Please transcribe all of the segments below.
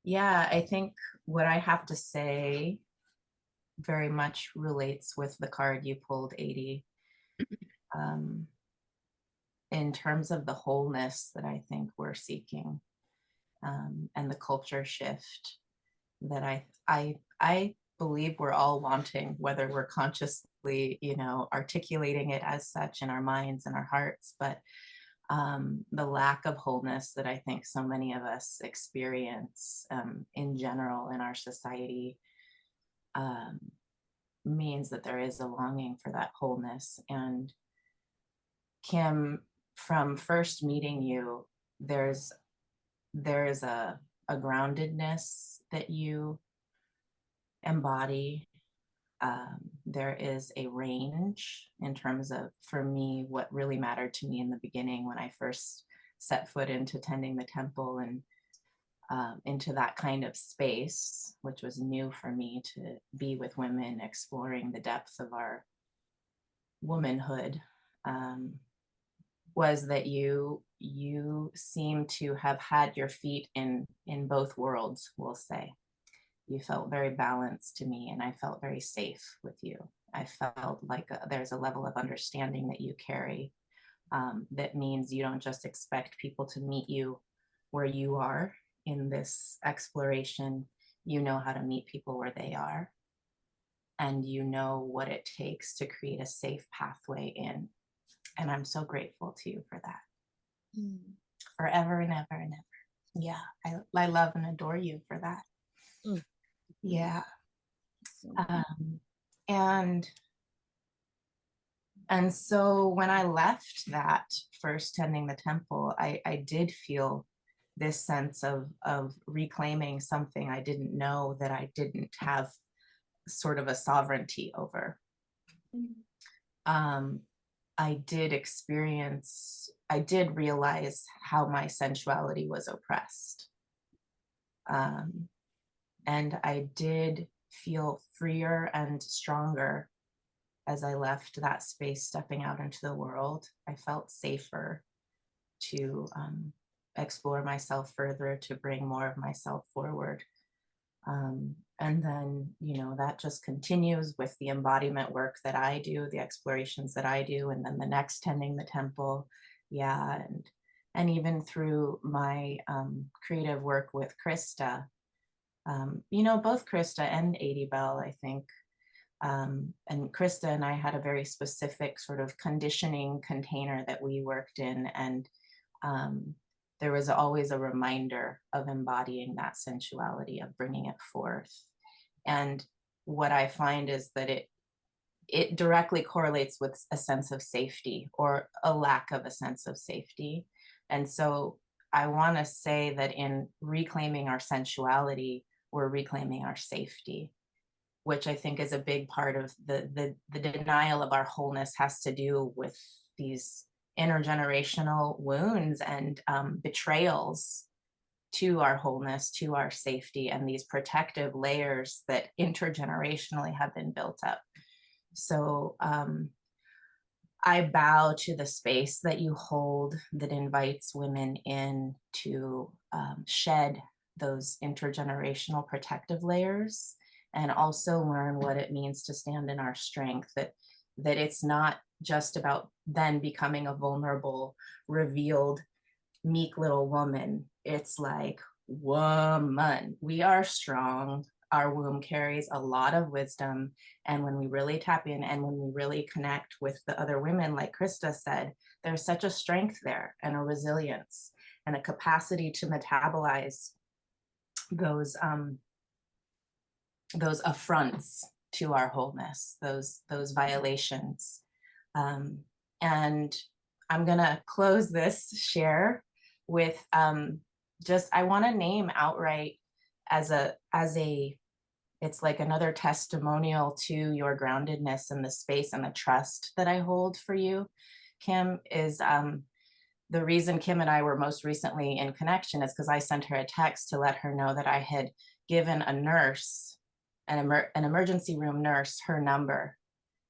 Yeah, I think what I have to say very much relates with the card you pulled, 80. Um, in terms of the wholeness that I think we're seeking, and the culture shift that I believe we're all wanting, whether we're consciously, articulating it as such in our minds and our hearts, but the lack of wholeness that I think so many of us experience in general in our society um, means that there is a longing for that wholeness. And Kim, from first meeting you, there's there's a groundedness that you embody. There is a range in terms of, for me, what really mattered to me in the beginning when I first set foot into tending the temple and into that kind of space, which was new for me to be with women, exploring the depths of our womanhood, um, was that you seem to have had your feet in both worlds, we'll say. You felt very balanced to me, and I felt very safe with you. I felt like there's a level of understanding that you carry, that means you don't just expect people to meet you where you are in this exploration. You know how to meet people where they are, and you know what it takes to create a safe pathway in. And I'm so grateful to you for that. Forever and ever and ever. Yeah, I love and adore you for that. Mm. Yeah. Um, and and so when I left that first tending the temple, I did feel this sense of reclaiming something I didn't know that I didn't have sort of a sovereignty over. Um, I did realize how my sensuality was oppressed. Um, and I did feel freer and stronger as I left that space, stepping out into the world. I felt safer to explore myself further, to bring more of myself forward. And then, that just continues with the embodiment work that I do, the explorations that I do, and then the next tending the temple. Yeah. And even through my creative work with Krista, both Krista and Adi Bell, I think, and Krista and I had a very specific sort of conditioning container that we worked in. And there was always a reminder of embodying that sensuality, of bringing it forth. And what I find is that it directly correlates with a sense of safety or a lack of a sense of safety. And so I want to say that in reclaiming our sensuality, we're reclaiming our safety, which I think is a big part of the denial of our wholeness, has to do with these intergenerational wounds and betrayals to our wholeness, to our safety, and these protective layers that intergenerationally have been built up. So I bow to the space that you hold that invites women in to shed those intergenerational protective layers, and also learn what it means to stand in our strength, that it's not just about then becoming a vulnerable, revealed, meek little woman. It's like, woman, we are strong. Our womb carries a lot of wisdom. And when we really tap in and when we really connect with the other women, like Krista said, there's such a strength there and a resilience and a capacity to metabolize those affronts to our wholeness, those violations. Um, and I'm gonna close this share with just, I want to name outright as a it's like another testimonial to your groundedness and the space and the trust that I hold for you, Kim, is the reason Kim and I were most recently in connection is because I sent her a text to let her know that I had given a nurse, an emergency room nurse, her number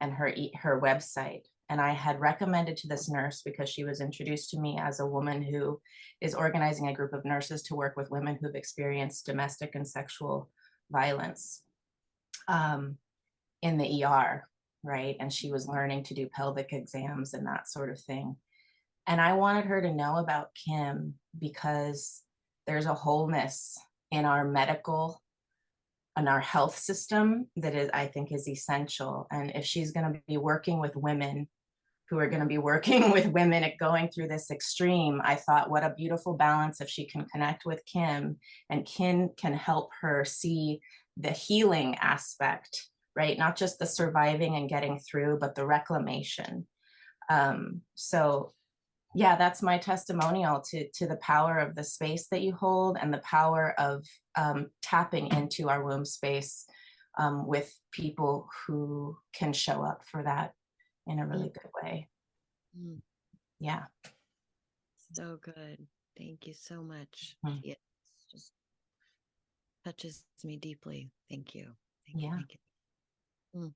and her website. And I had recommended to this nurse, because she was introduced to me as a woman who is organizing a group of nurses to work with women who've experienced domestic and sexual violence in the ER, right? And she was learning to do pelvic exams and that sort of thing. And I wanted her to know about Kim because there's a wholeness in our medical and our health system that is, I think, is essential. And if she's going to be working with women who are going to be working with women at going through this extreme, I thought, what a beautiful balance if she can connect with Kim, and Kim can help her see the healing aspect, right? Not just the surviving and getting through, but the reclamation. So yeah, that's my testimonial to the power of the space that you hold, and the power of tapping into our womb space with people who can show up for that in a really good way. Mm. Yeah. So good. Thank you so much. It just touches me deeply. Thank you. Thank you.